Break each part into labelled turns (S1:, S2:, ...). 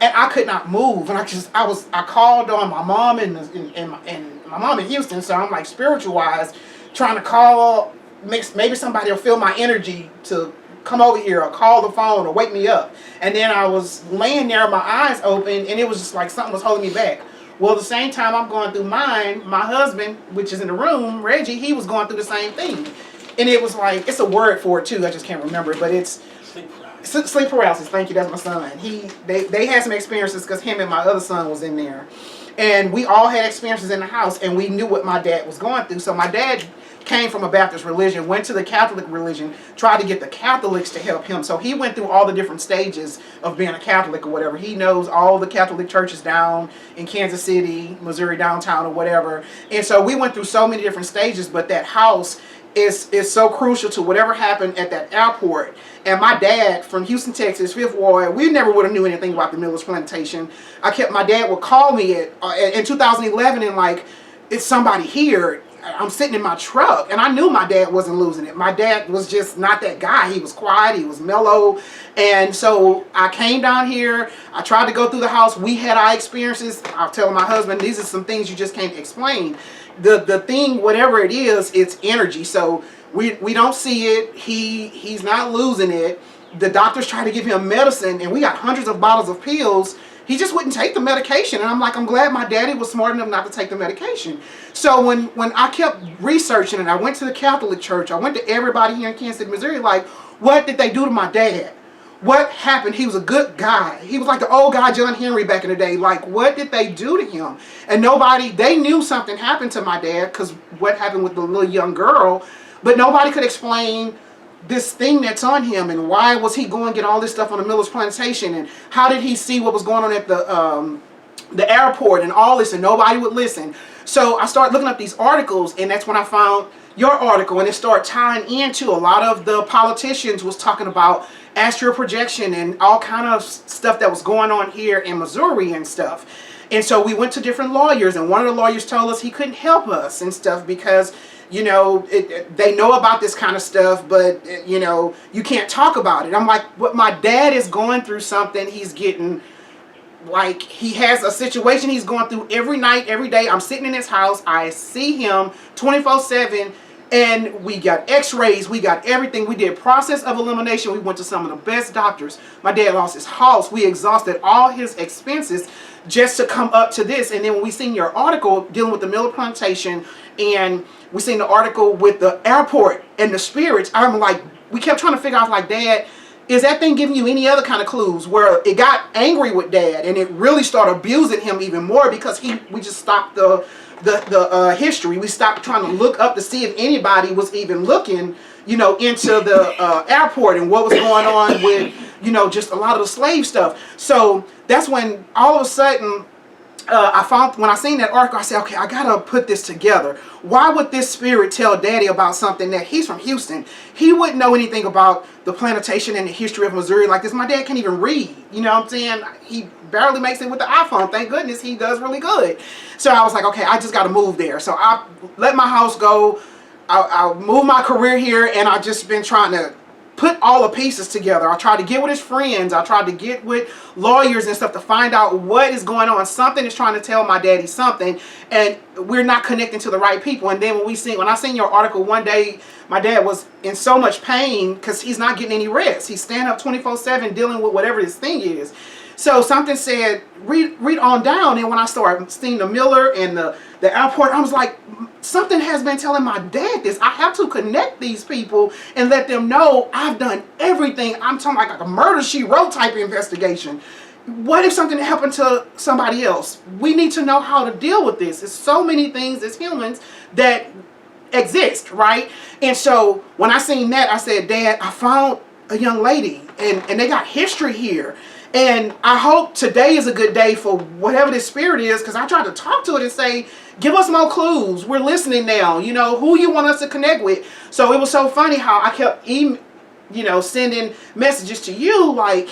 S1: and I could not move. And I called on my mom and my mom in Houston. So I'm like spiritual wise, trying to call, maybe somebody will feel my energy to come over here or call the phone or wake me up. And then I was laying there, my eyes open, and it was just like something was holding me back. Well, the same time I'm going through mine, my husband, which is in the room, Reggie, he was going through the same thing. And it was like, it's a word for it too, I just can't remember it, but it's sleep paralysis. Thank you, that's my son. They had some experiences because him and my other son was in there. And we all had experiences in the house, and we knew what my dad was going through. So my dad came from a Baptist religion, went to the Catholic religion, tried to get the Catholics to help him. So he went through all the different stages of being a Catholic or whatever. He knows all the Catholic churches down in Kansas City, Missouri downtown or whatever. And so we went through so many different stages, but that house is so crucial to whatever happened at that airport. And my dad from Houston, Texas, 5th Ward, we never would have knew anything about the Miller's Plantation. My dad would call me in 2011 and like, it's somebody here. I'm sitting in my truck, and I knew my dad wasn't losing it. My dad was just not that guy. He was quiet, he was mellow. And so I came down here, I tried to go through the house. We had our experiences. I'll tell my husband, these are some things you just can't explain. The thing, whatever it is, it's energy. So we don't see it. He's not losing it. The doctors try to give him medicine, and we got hundreds of bottles of pills. He just wouldn't take the medication. And I'm like, I'm glad my daddy was smart enough not to take the medication. So when I kept researching and I went to the Catholic Church, I went to everybody here in Kansas City, Missouri, like, what did they do to my dad? What happened? He was a good guy. He was like the old guy John Henry back in the day. Like, what did they do to him? And they knew something happened to my dad because what happened with the little young girl, but nobody could explain this thing that's on him, and why was he going to get all this stuff on the Miller's Plantation, and how did he see what was going on at the airport and all this, and nobody would listen. So I started looking up these articles, and that's when I found your article, and it started tying into a lot of the politicians was talking about astral projection and all kind of stuff that was going on here in Missouri and stuff. And so we went to different lawyers, and one of the lawyers told us he couldn't help us and stuff because, you know, they know about this kind of stuff, but, you know, you can't talk about it. I'm like, what, my dad is going through something. He's getting, like, he has a situation he's going through every night, every day. I'm sitting in his house. I see him 24/7, and we got x-rays. We got everything. We did process of elimination. We went to some of the best doctors. My dad lost his house. We exhausted all his expenses just to come up to this. And then when we seen your article dealing with the Miller Plantation, and we seen the article with the airport and the spirits, I'm like, we kept trying to figure out, like, Dad, is that thing giving you any other kind of clues? Where it got angry with Dad, and it really started abusing him even more because we just stopped the history. We stopped trying to look up to see if anybody was even looking, you know, into the airport and what was going on with, you know, just a lot of the slave stuff. So that's when all of a sudden I found, when I seen that article, I said, okay, I gotta put this together. Why would this spirit tell Daddy about something that he's from Houston? He wouldn't know anything about the plantation and the history of Missouri like this. My dad can't even read, you know what I'm saying? He barely makes it with the iPhone. Thank goodness he does really good. So I was like, okay, I just gotta move there. So I let my house go. I moved my career here, and I've just been trying to put all the pieces together. I tried to get with his friends. I tried to get with lawyers and stuff to find out what is going on. Something is trying to tell my daddy something, and we're not connecting to the right people. And then when I seen your article one day, my dad was in so much pain because he's not getting any rest. He's standing up 24/7 dealing with whatever this thing is. So something said, read on down. And when I started seeing the Miller and the airport, I was like, something has been telling my dad this. I have to connect these people and let them know I've done everything. I'm talking like a murder she wrote type investigation. What if something happened to somebody else? We need to know how to deal with this. There's so many things as humans that exist, right? And so when I seen that, I said, Dad, I found a young lady, and they got history here. And I hope today is a good day for whatever this spirit is, because I tried to talk to it and say, give us more clues. We're listening now. You know, who you want us to connect with. So it was so funny how I kept sending messages to you like,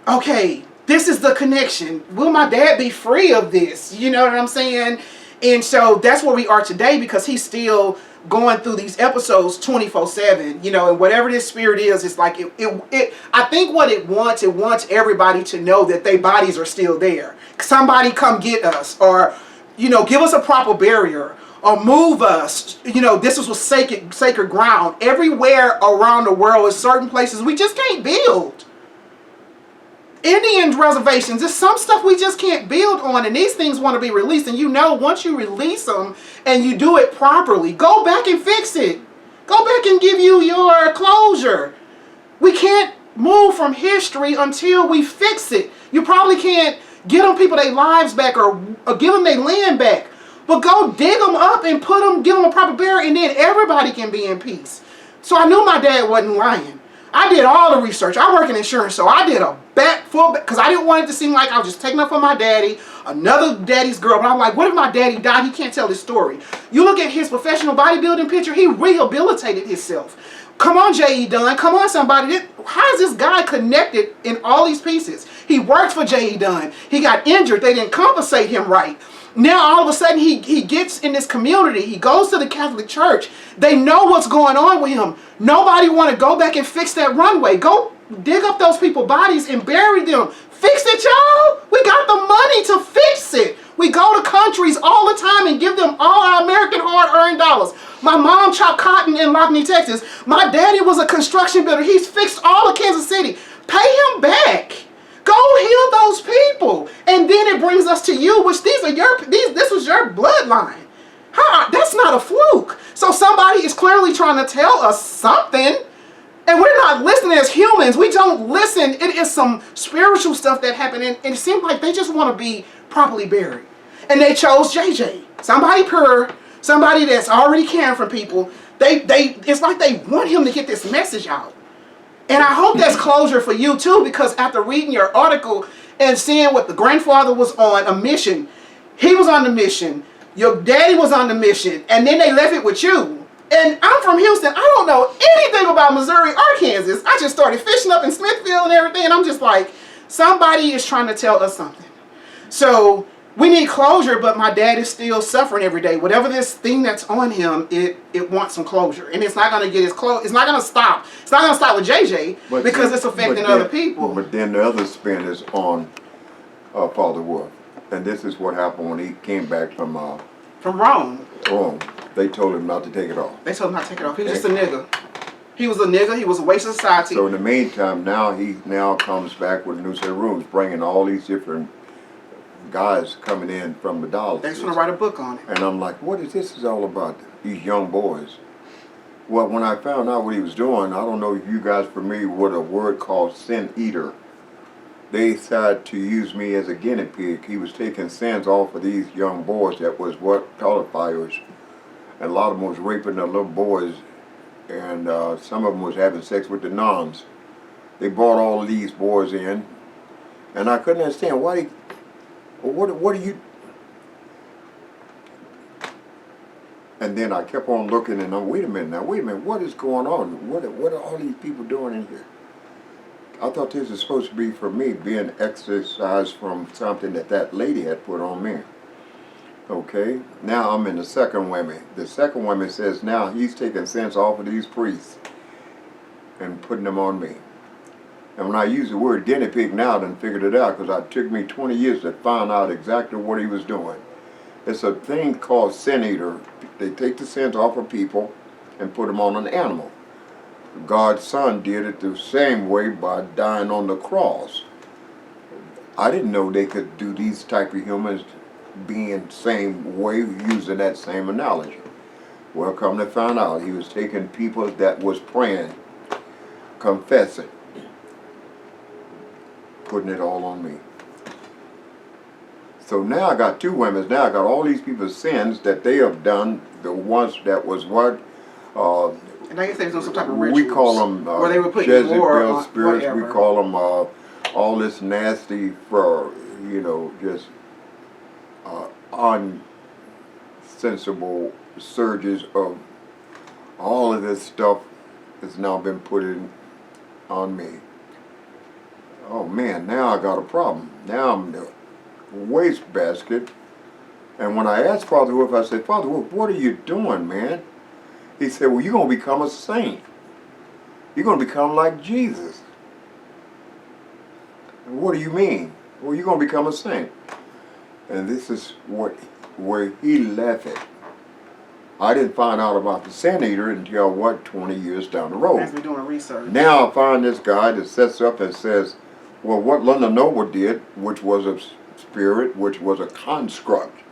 S1: okay, this is the connection. Will my dad be free of this? You know what I'm saying? And so that's where we are today, because he's still going through these episodes 24/7, you know, and whatever this spirit is, it's like it I think what it wants everybody to know that their bodies are still there. Somebody come get us, or, you know, give us a proper barrier, or move us. You know, this was sacred ground. Everywhere around the world is certain places we just can't build. Indian reservations, there's some stuff we just can't build on, and these things want to be released. And you know, once you release them and you do it properly, go back and fix it. Go back and give you your closure. We can't move from history until we fix it. You probably can't get them people their lives back, or give them their land back. But go dig them up and give them a proper burial, and then everybody can be in peace. So I knew my dad wasn't lying. I did all the research. I work in insurance, so I did a full because I didn't want it to seem like I was just taking up for my daddy, another daddy's girl. But I'm like, what if my daddy died? He can't tell his story. You look at his professional bodybuilding picture, he rehabilitated himself. Come on, J.E. Dunn. Come on, somebody. How is this guy connected in all these pieces? He worked for J.E. Dunn. He got injured. They didn't compensate him right. Now, all of a sudden, he gets in this community. He goes to the Catholic Church. They know what's going on with him. Nobody want to go back and fix that runway. Go dig up those people's bodies and bury them. Fix it, y'all. We got the money to fix it. We go to countries all the time and give them all our American hard-earned dollars. My mom chopped cotton in Lockney, Texas. My daddy was a construction builder. He's fixed all of Kansas City. Pay him back. Go heal those people. And then it brings us to you, which this was your bloodline. That's not a fluke. So somebody is clearly trying to tell us something, and we're not listening as humans. We don't listen. It is some spiritual stuff that happened, and it seems like they just want to be properly buried. And they chose JJ. Somebody pure, somebody that's already caring for people. It's like they want him to get this message out. And I hope that's closure for you too, because after reading your article and seeing what the grandfather was on a mission, he was on the mission, your daddy was on the mission, and then they left it with you. And I'm from Houston. I don't know anything about Missouri or Kansas. I just started fishing up in Smithfield and everything, and I'm just like, somebody is trying to tell us something. So we need closure, but my dad is still suffering every day. Whatever this thing that's on him, it wants some closure. And it's not going to get it's not going to stop. It's not going to stop with JJ because it's affecting other people.
S2: But then the other spin is on Father Wolf. And this is what happened when he came back from
S1: Rome.
S2: Rome. They told him not to take it off.
S1: They told him not to take it off. He was just a nigga. He was a nigga. He was a waste of society.
S2: So in the meantime, he comes back with new set of rooms, bringing all these different guys coming in from the dollars.
S1: They just want to write a book on it.
S2: And I'm like, what is this all about? These young boys. Well, when I found out what he was doing, I don't know if you guys are familiar with a word called sin eater. They decided to use me as a guinea pig. He was taking sins off of these young boys that was pedophiles. And a lot of them was raping the little boys, and some of them was having sex with the nuns. They brought all of these boys in, and I couldn't understand why what are you? And then I kept on looking, and I'm wait a minute, what is going on? What are all these people doing in here? I thought this was supposed to be for me being exercised from something that lady had put on me. Okay, now I'm in the second woman. The second woman says now he's taking sins off of these priests and putting them on me. And when I use the word guinea pig now, I done figured it out, because it took me 20 years to find out exactly what he was doing. It's a thing called sin eater. They take the sins off of people and put them on an animal. God's son did it the same way by dying on the cross. I didn't know they could do these type of humans being the same way, using that same analogy. Well, come to find out, he was taking people that was praying, confessing, putting it all on me. So now I got two women. Now I got all these people's sins that they have done. The ones that was what?
S1: And I guess there's some type of rituals.
S2: We call them
S1: where they were putting
S2: Jezebel spirits.
S1: Whatever.
S2: We call them all this nasty for just unsensible surges of all of this stuff has now been put in on me. Oh man, now I got a problem. Now I'm the wastebasket. And when I asked Father Wolf, I said, Father Wolf, what are you doing, man? He said, well, you're going to become a saint. You're going to become like Jesus. What do you mean? Well, you're going to become a saint. And this is where he left it. I didn't find out about the Sin Eater until, 20 years down the road.
S1: As we're doing research.
S2: Now I find this guy that sets up and says, well, what London Noble did, which was a spirit, which was a construct.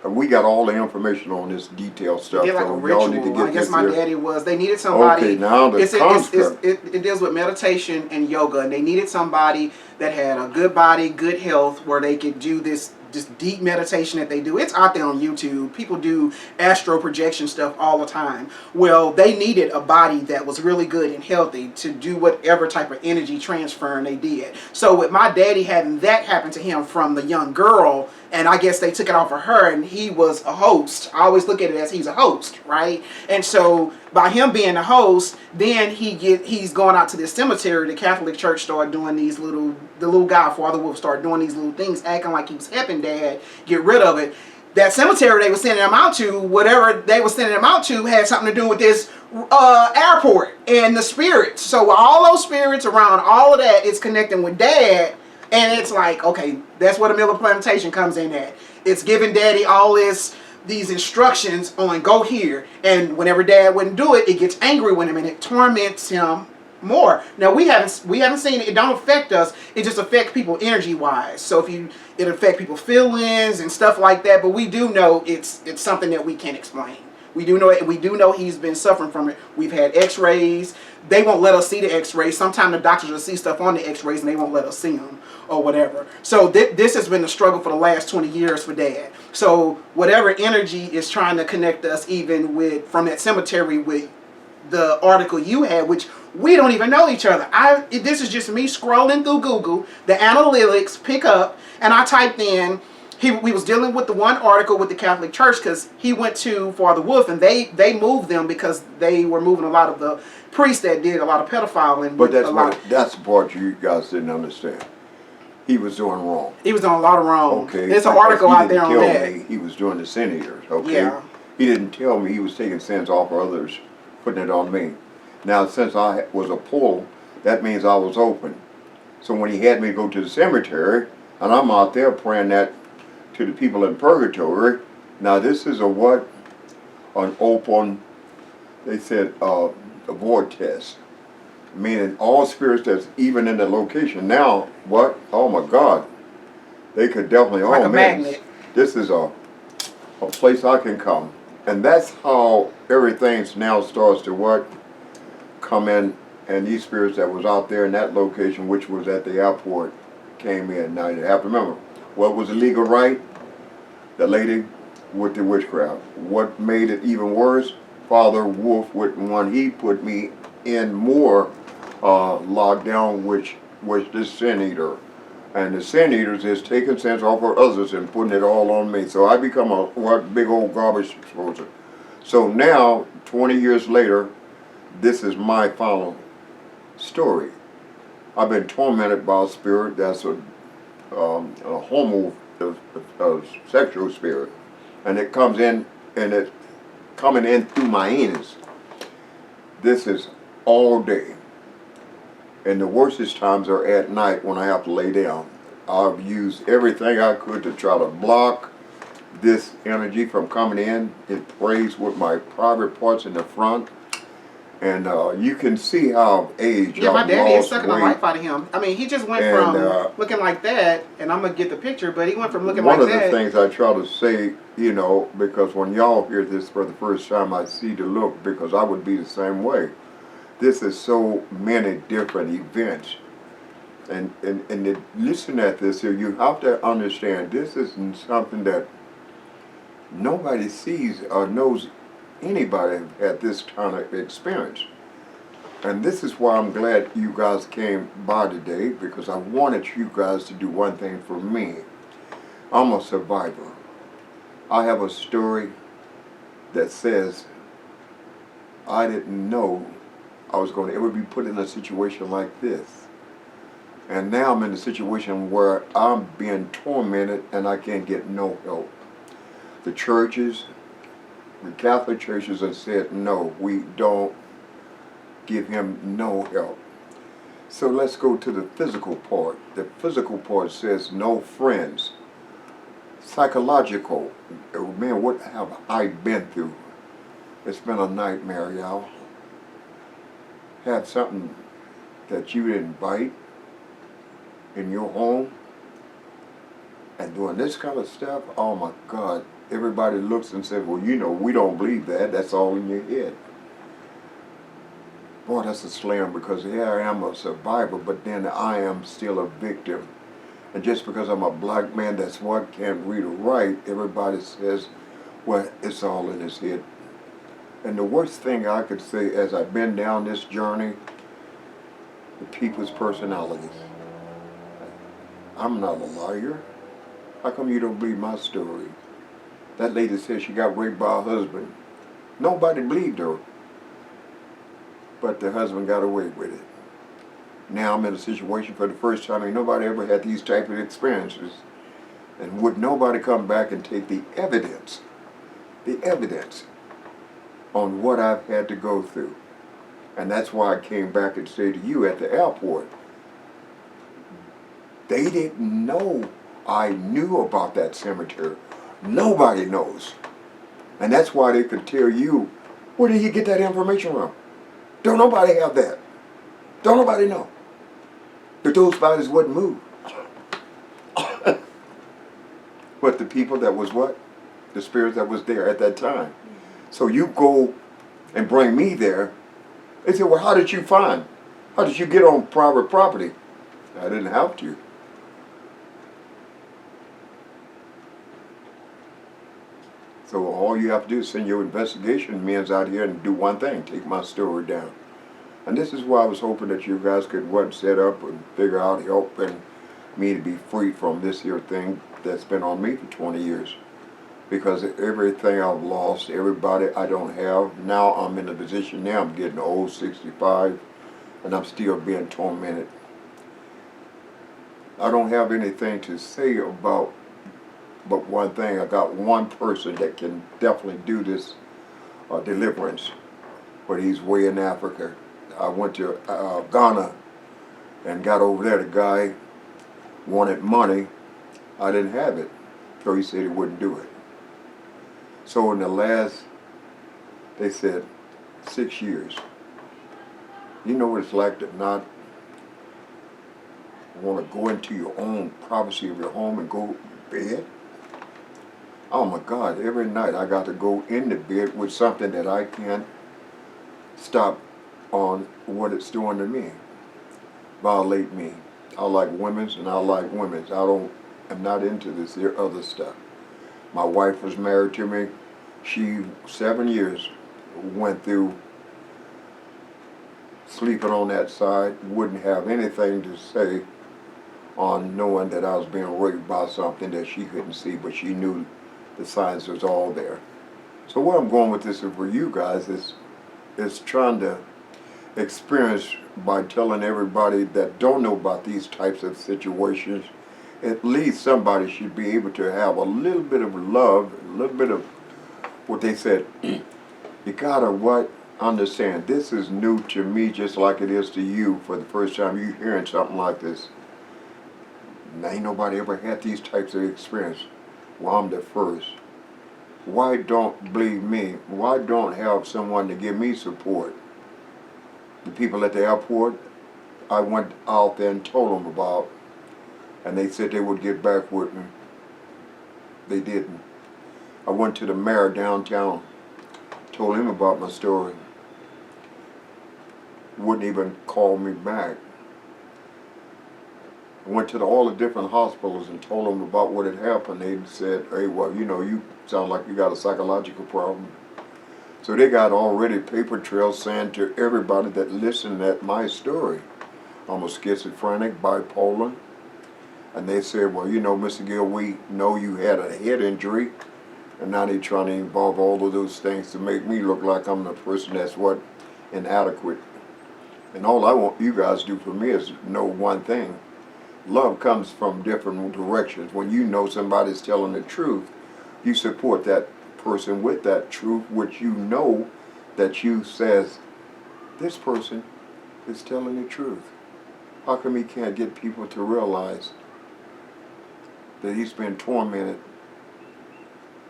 S2: We got all the information on this detailed stuff.
S1: Did like
S2: so
S1: a ritual.
S2: need to get
S1: I guess
S2: this
S1: my
S2: here.
S1: daddy was. They needed somebody.
S2: Okay, now the construct.
S1: It deals with meditation and yoga, and they needed somebody that had a good body, good health, where they could do this deep meditation that they do. It's out there on YouTube. People do astral projection stuff all the time. Well, they needed a body that was really good and healthy to do whatever type of energy transferring they did. So with my daddy having that happen to him from the young girl, and I guess they took it off of her, and he was a host. I always look at it as he's a host, right? And so by him being a host, then he's going out to this cemetery. The Catholic Church started doing the little guy, Father Wolf, started doing these little things, acting like he was helping Dad get rid of it. That cemetery they were sending him out to, whatever they were sending him out to, had something to do with this airport and the spirits. So all those spirits around, all of that is connecting with Dad. And it's like, okay, that's where the Miller Plantation comes in at. It's giving Daddy all these instructions on go here. And whenever Dad wouldn't do it, it gets angry with him and it torments him more. Now we haven't seen it. It don't affect us. It just affects people energy wise. So it affects people's feelings and stuff like that. But we do know it's something that we can't explain. We do know it. We do know he's been suffering from it. We've had X-rays. They won't let us see the X-rays. Sometimes the doctors will see stuff on the X-rays and they won't let us see them or whatever. So this has been the struggle for the last 20 years for Dad. So whatever energy is trying to connect us, even from that cemetery with the article you had, which we don't even know each other. This is just me scrolling through Google. The analytics pick up, and I typed in. We was dealing with the one article with the Catholic Church because he went to Father Wolf and they moved them because they were moving a lot of the priests that did a lot of pedophiling.
S2: But that's the part you guys didn't understand. He was doing wrong.
S1: He was doing a lot of wrong.
S2: Okay.
S1: There's an article out there on that.
S2: He was doing the sin eaters. Okay.
S1: Yeah.
S2: He didn't tell me he was taking sins off of others, putting it on me. Now, since I was a pull, that means I was open. So when he had me go to the cemetery, and I'm out there praying that to the people in purgatory. Now this is an open, they said, a vortex, meaning all spirits that's even in the location. Now, what? Oh my God, they could definitely,
S1: like a magnet.
S2: This is a place I can come. And that's how everything now starts to come in, and these spirits that was out there in that location, which was at the airport, came in. Now you have to remember, what was illegal, right? The lady with the witchcraft. What made it even worse? Father Wolf, he put me in more locked down, which was the sin eater. And the sin eaters is taking sins off of others and putting it all on me. So I become a big old garbage disposer. So now, 20 years later, this is my final story. I've been tormented by a spirit that's a sexual spirit, and it comes in and it's coming in through my anus. This is all day, and the worstest times are at night when I have to lay down. I've used everything I could to try to block this energy from coming in. It prays with my private parts in the front. And you can see how I've aged.
S1: Yeah, my daddy is sucking the life out of him. I mean, he just went from looking like that, and I'm going to get the picture, but he went from looking like that.
S2: One of the things I try to say, because when y'all hear this for the first time, I see the look, because I would be the same way. This is so many different events. And listen at this here, you have to understand, this isn't something that nobody sees or knows anybody had this kind of experience. And this is why I'm glad you guys came by today, because I wanted you guys to do one thing for me. I'm a survivor. I have a story that says I didn't know I was going to ever be put in a situation like this. And now I'm in a situation where I'm being tormented and I can't get no help. The churches the Catholic churches have said, no, we don't give him no help. So let's go to the physical part. The physical part says no friends. Psychological, man, what have I been through? It's been a nightmare, y'all. Had something that you didn't invite in your home and doing this kind of stuff, oh my God. Everybody looks and says, well, you know, we don't believe that. That's all in your head. Boy, that's a slam, because here I am a survivor, but then I am still a victim. And just because I'm a black man that's what can't read or write, everybody says, well, it's all in his head. And the worst thing I could say as I've been down this journey, the people's personalities. I'm not a liar. How come you don't believe my story? That lady said she got raped by her husband. Nobody believed her. But the husband got away with it. Now I'm in a situation for the first time, ain't nobody ever had these type of experiences. And would nobody come back and take the evidence on what I've had to go through. And that's why I came back and said to you at the airport, they didn't know I knew about that cemetery. Nobody knows. And that's why they could tell you, where did he get that information from? Don't nobody have that. Don't nobody know. But those bodies wouldn't move. But the people that was what? The spirits that was there at that time. So you go and bring me there. They said, well, how did you find? How did you get on private property? I didn't have to. So all you have to do is send your investigation men's out here and do one thing, take my story down. And this is why I was hoping that you guys could set up and figure out helping me to be free from this here thing that's been on me for 20 years. Because everything I've lost, everybody I don't have, now I'm in a position now, I'm getting old, 65, and I'm still being tormented. I don't have anything to say about but one thing. I got one person that can definitely do this deliverance, but he's way in Africa. I went to Ghana and got over there. The guy wanted money. I didn't have it, so he said he wouldn't do it. So in the last, they said, 6 years. You know what it's like to not want to go into your own privacy of your home and go to bed? Oh my God, every night I got to go in the bed with something that I can't stop on what it's doing to me, violate me. I like women's and I like women's. I'm not into this other stuff. My wife was married to me. She, 7 years, went through sleeping on that side, wouldn't have anything to say on knowing that I was being raped by something that she couldn't see, but she knew the signs was all there. So where I'm going with this for you guys is trying to experience by telling everybody that don't know about these types of situations, at least somebody should be able to have a little bit of love, a little bit of what they said. You gotta understand, this is new to me just like it is to you for the first time you hearing something like this. Now, ain't nobody ever had these types of experience. Well, I'm the first. Why don't believe me? Why don't have someone to give me support? The people at the airport, I went out there and told them about, and they said they would get back with me. They didn't. I went to the mayor downtown, told him about my story. Wouldn't even call me back. I went to all the different hospitals and told them about what had happened. They said, hey, well, you know, you sound like you got a psychological problem. So they got already paper trails saying to everybody that listened at my story, I'm a schizophrenic, bipolar. And they said, well, you know, Mr. Gill, we know you had a head injury, and now they're trying to involve all of those things to make me look like I'm the person that's inadequate. And all I want you guys to do for me is know one thing. Love comes from different directions. When you know somebody's telling the truth, you support that person with that truth, which you know that you says, this person is telling the truth. How come he can't get people to realize that he's been tormented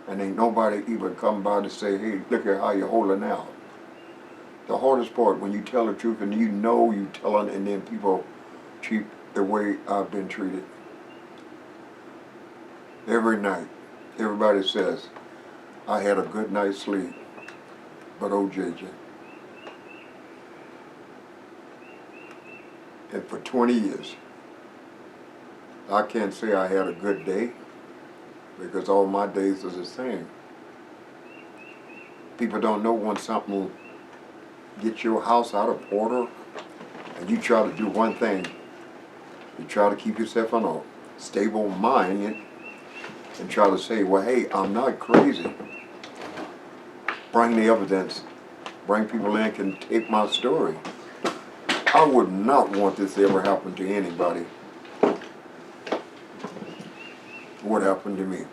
S2: and ain't nobody even come by to say, hey, look at how you're holding out. The hardest part, when you tell the truth and you know you telling, and then people treat the way I've been treated. Every night, everybody says, I had a good night's sleep, but oh JJ. And for 20 years, I can't say I had a good day because all my days are the same. People don't know when something will get your house out of order and you try to do one thing. You try to keep yourself on a stable mind and try to say, well, hey, I'm not crazy. Bring the evidence. Bring people in can take my story. I would not want this to ever happen to anybody. What happened to me?